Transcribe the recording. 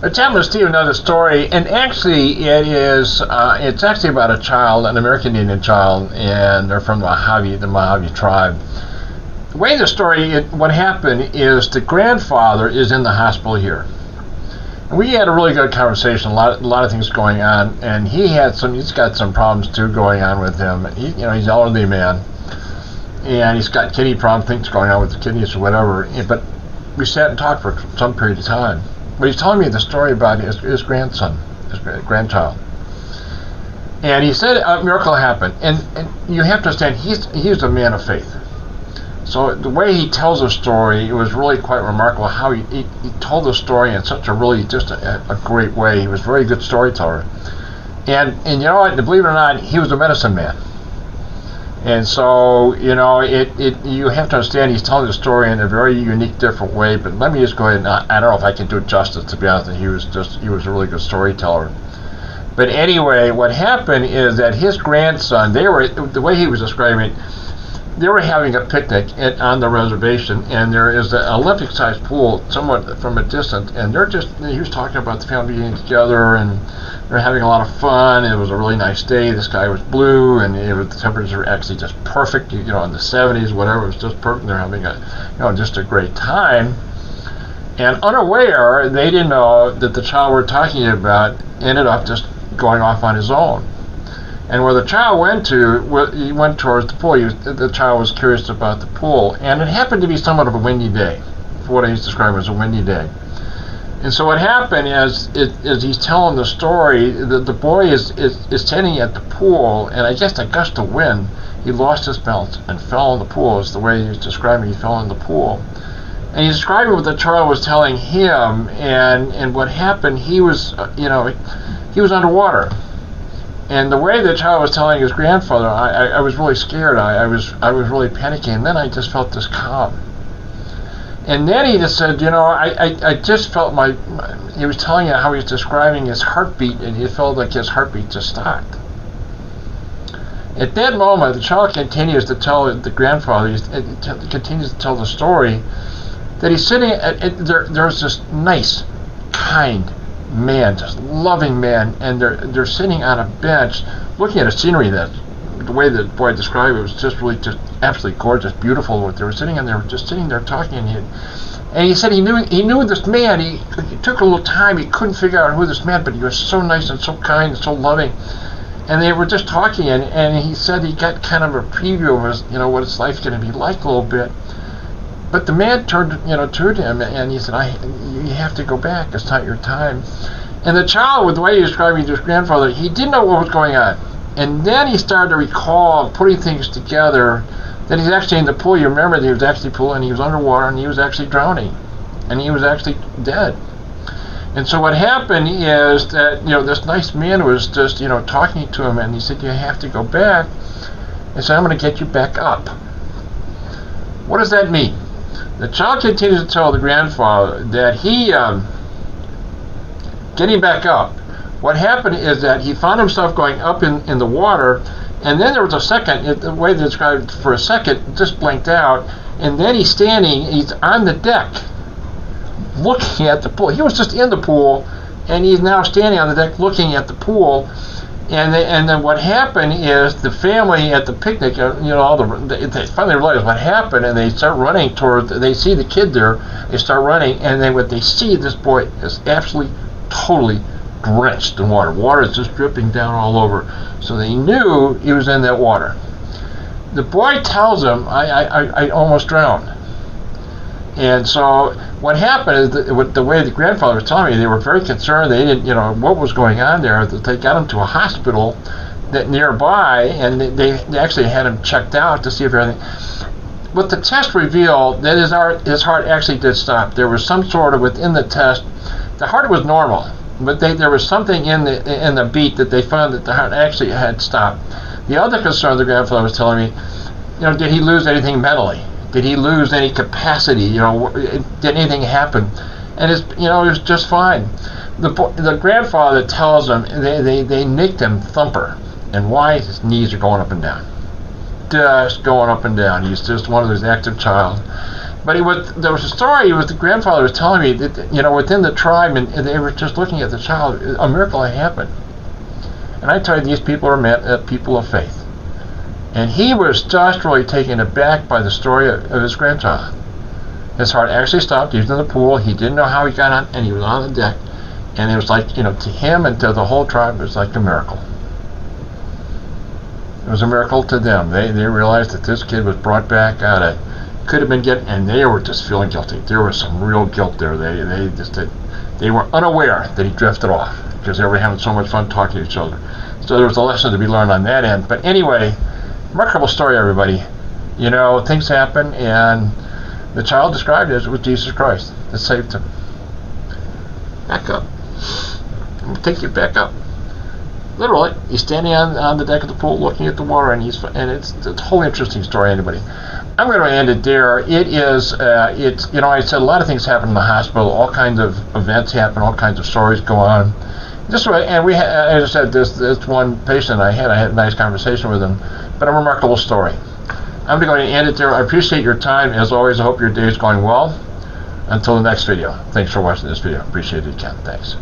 It's happened to Steve another story, and actually it's actually about a child, an American Indian child, and they're from the Mojave tribe. The way the story, what happened is the grandfather is in the hospital here. And we had a really good conversation, a lot of things going on, and he's got some problems too going on with him. He's an elderly man, and he's got kidney problem, things going on with the kidneys or whatever, but we sat and talked for some period of time. But he's telling me the story about his grandson, his grandchild. And he said a miracle happened. And you have to understand, he's a man of faith. So the way he tells the story, it was really quite remarkable how he told the story in such a really just a great way. He was a very good storyteller. And you know what, believe it or not, he was a medicine man. And so, you have to understand he's telling the story in a very unique, different way. But let me just go ahead and I don't know if I can do it justice, to be honest. He was a really good storyteller. But anyway, what happened is that his grandson, the way he was describing it, they were having a picnic on the reservation, and there is an Olympic-sized pool somewhat from a distance, and he was talking about the family being together, and they're having a lot of fun. It was a really nice day. The sky was blue, and the temperatures were actually just perfect, in the 70s, whatever. It was just perfect. They're having just a great time. And unaware, they didn't know that the child we're talking about ended up just going off on his own. And where the child he went towards the pool. The child was curious about the pool, and it happened to be somewhat of a windy day, for what he's describing as a windy day. And so what happened is he's telling the story, the boy is standing at the pool, and I guess a gust of wind, he lost his balance and fell in the pool. Is the way he's describing, he fell in the pool. And he's describing what the child was telling him, and what happened, he was underwater. And the way the child was telling his grandfather, I was really scared. I was really panicking. And then I just felt this calm. And then he just said, I just felt he was telling you how he was describing his heartbeat, and he felt like his heartbeat just stopped. At that moment, the child continues to tell the grandfather, continues to tell the story, that he's sitting there's this nice, kind man, just loving man, and they're sitting on a bench looking at a scenery that the way the boy described it was just really just absolutely gorgeous, beautiful. What they were sitting, and they were just sitting there talking, and he said he knew this man. He took a little time. He couldn't figure out who this man, but he was so nice and so kind and so loving. And they were just talking, and he said he got kind of a preview of his, what his life's going to be like a little bit. But the man turned to him, and he said, you have to go back. It's not your time. And the child, with the way he was describing to his grandfather, he didn't know what was going on. And then he started to recall putting things together, that he's actually in the pool. You remember that he was actually pulling, he was underwater, and he was actually drowning. And he was actually dead. And so what happened is that, this nice man was just, talking to him, and he said, you have to go back. And said, I'm going to get you back up. What does that mean? The child continues to tell the grandfather that he, getting back up, what happened is that he found himself going up in the water, and then there was a second, the way they described it, for a second, just blanked out, and then he's on the deck, looking at the pool. He was just in the pool, and he's now standing on the deck looking at the pool. And then what happened is the family at the picnic, they finally realize what happened, and they start running they see the kid there, they start running, and then what they see, this boy is absolutely, totally drenched in water. Water is just dripping down all over. So they knew he was in that water. The boy tells him, I almost drowned. And so what happened is that the way the grandfather was telling me, they were very concerned. They didn't, what was going on there. They got him to a hospital that nearby, and they actually had him checked out to see if everything. But the test revealed that his heart actually did stop. There was some sort of, within the test, the heart was normal, but there was something in the beat that they found that the heart actually had stopped. The other concern the grandfather was telling me, did he lose anything mentally? Did he lose any capacity? Did anything happen? And it was just fine. The grandfather tells him they nicked him Thumper. And why? His knees are going up and down. Just going up and down. He's just one of those active child. But there was a story. The grandfather was telling me that within the tribe, and they were just looking at the child. A miracle had happened, and I tell you, these people are people of faith. And he was just really taken aback by the story of his grandchild. His heart actually stopped. He was in the pool. He didn't know how he got on, and he was on the deck. And it was like, to him and to the whole tribe, it was like a miracle. It was a miracle to them. They realized that this kid was brought back out of, could have been getting, and they were just feeling guilty. There was some real guilt there. They were unaware that he drifted off because they were having so much fun talking to each other. So there was a lesson to be learned on that end. But anyway, remarkable story, everybody. Things happen, and the child described it was Jesus Christ that saved him. Back up. I'm going to take you back up. Literally, he's standing on the deck of the pool looking at the water, and it's a whole interesting story, anybody. I'm going to end it there. I said a lot of things happen in the hospital, all kinds of events happen, all kinds of stories go on. As I said, this one patient I had a nice conversation with him, but a remarkable story. I'm going to end it there. I appreciate your time. As always, I hope your day is going well. Until the next video. Thanks for watching this video. Appreciate it, Ken. Thanks.